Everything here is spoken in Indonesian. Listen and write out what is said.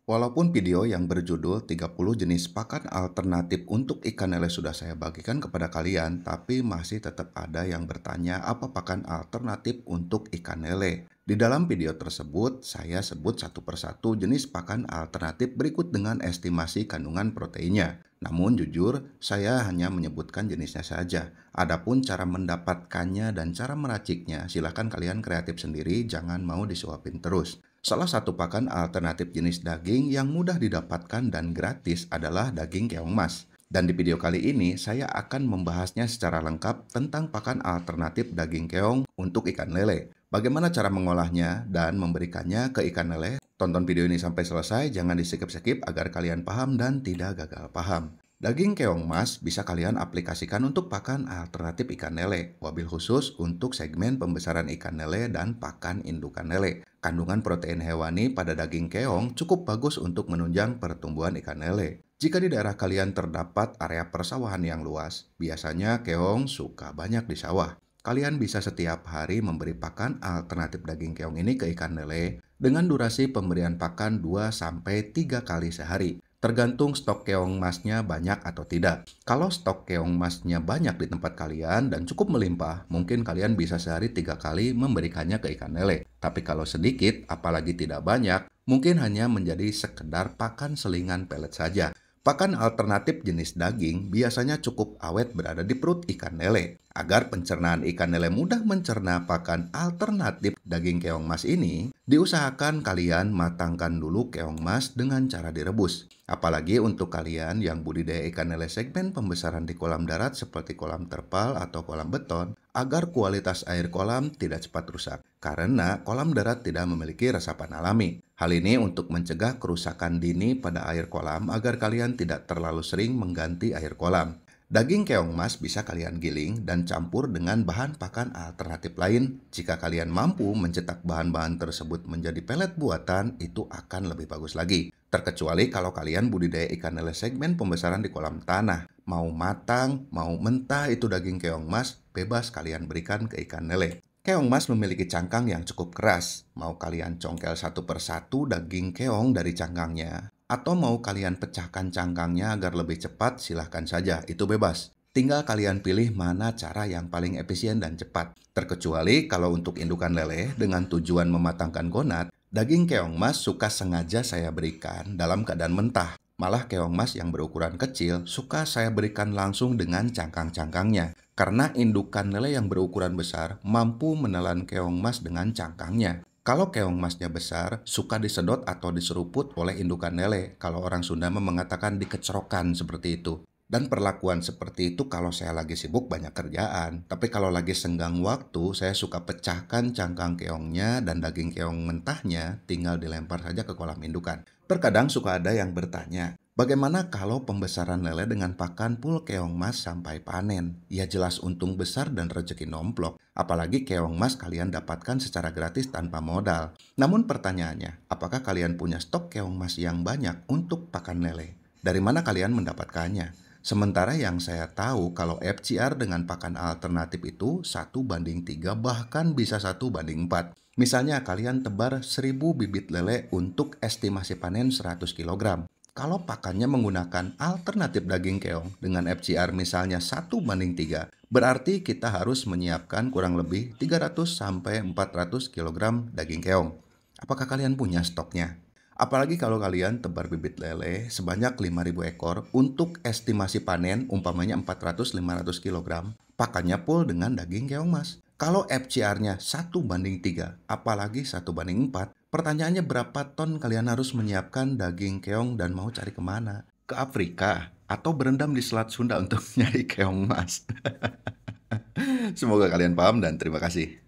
Walaupun video yang berjudul 30 jenis pakan alternatif untuk ikan lele sudah saya bagikan kepada kalian, tapi masih tetap ada yang bertanya apa pakan alternatif untuk ikan lele. Di dalam video tersebut, saya sebut satu persatu jenis pakan alternatif berikut dengan estimasi kandungan proteinnya. Namun jujur, saya hanya menyebutkan jenisnya saja. Adapun cara mendapatkannya dan cara meraciknya, silakan kalian kreatif sendiri, jangan mau disuapin terus. Salah satu pakan alternatif jenis daging yang mudah didapatkan dan gratis adalah daging keong mas. Dan di video kali ini saya akan membahasnya secara lengkap tentang pakan alternatif daging keong untuk ikan lele. Bagaimana cara mengolahnya dan memberikannya ke ikan lele? Tonton video ini sampai selesai, jangan di-skip-skip agar kalian paham dan tidak gagal paham. Daging keong mas bisa kalian aplikasikan untuk pakan alternatif ikan lele, wabil khusus untuk segmen pembesaran ikan lele dan pakan indukan lele. Kandungan protein hewani pada daging keong cukup bagus untuk menunjang pertumbuhan ikan lele. Jika di daerah kalian terdapat area persawahan yang luas, biasanya keong suka banyak di sawah. Kalian bisa setiap hari memberi pakan alternatif daging keong ini ke ikan lele dengan durasi pemberian pakan 2-3 kali sehari. Tergantung stok keong masnya banyak atau tidak. Kalau stok keong masnya banyak di tempat kalian dan cukup melimpah, mungkin kalian bisa sehari 3 kali memberikannya ke ikan lele. Tapi kalau sedikit, apalagi tidak banyak, mungkin hanya menjadi sekedar pakan selingan pelet saja. Pakan alternatif jenis daging biasanya cukup awet berada di perut ikan lele. Agar pencernaan ikan lele mudah mencerna pakan alternatif daging keong mas ini, diusahakan kalian matangkan dulu keong mas dengan cara direbus. Apalagi untuk kalian yang budidaya ikan lele segmen pembesaran di kolam darat seperti kolam terpal atau kolam beton, agar kualitas air kolam tidak cepat rusak. Karena kolam darat tidak memiliki resapan alami. Hal ini untuk mencegah kerusakan dini pada air kolam agar kalian tidak terlalu sering mengganti air kolam. Daging keong mas bisa kalian giling dan campur dengan bahan pakan alternatif lain. Jika kalian mampu mencetak bahan-bahan tersebut menjadi pelet buatan, itu akan lebih bagus lagi. Terkecuali kalau kalian budidaya ikan lele segmen pembesaran di kolam tanah. Mau matang, mau mentah itu daging keong mas, bebas kalian berikan ke ikan lele. Keong mas memiliki cangkang yang cukup keras. Mau kalian congkel satu persatu daging keong dari cangkangnya, atau mau kalian pecahkan cangkangnya agar lebih cepat, silahkan saja, itu bebas. Tinggal kalian pilih mana cara yang paling efisien dan cepat. Terkecuali kalau untuk indukan lele dengan tujuan mematangkan gonat, daging keong mas suka sengaja saya berikan dalam keadaan mentah. Malah keong mas yang berukuran kecil suka saya berikan langsung dengan cangkang-cangkangnya. Karena indukan lele yang berukuran besar mampu menelan keong mas dengan cangkangnya. Kalau keong masnya besar, suka disedot atau diseruput oleh indukan lele. Kalau orang Sunda mengatakan dikecerokan seperti itu. Dan perlakuan seperti itu kalau saya lagi sibuk banyak kerjaan. Tapi kalau lagi senggang waktu, saya suka pecahkan cangkang keongnya dan daging keong mentahnya tinggal dilempar saja ke kolam indukan. Terkadang suka ada yang bertanya, bagaimana kalau pembesaran lele dengan pakan full keong mas sampai panen? Ya jelas untung besar dan rezeki nomplok. Apalagi keong mas kalian dapatkan secara gratis tanpa modal. Namun pertanyaannya, apakah kalian punya stok keong mas yang banyak untuk pakan lele? Dari mana kalian mendapatkannya? Sementara yang saya tahu kalau FCR dengan pakan alternatif itu 1:3 bahkan bisa 1:4. Misalnya kalian tebar 1000 bibit lele untuk estimasi panen 100 kg. Kalau pakannya menggunakan alternatif daging keong dengan FCR misalnya 1:3, berarti kita harus menyiapkan kurang lebih 300-400 kg daging keong. Apakah kalian punya stoknya? Apalagi kalau kalian tebar bibit lele sebanyak 5.000 ekor untuk estimasi panen umpamanya 400-500 kg, pakannya full dengan daging keong mas. Kalau FCR-nya 1:3, apalagi 1:4, pertanyaannya berapa ton kalian harus menyiapkan daging keong dan mau cari kemana? Ke Afrika? Atau berendam di Selat Sunda untuk nyari keong mas? Semoga kalian paham dan terima kasih.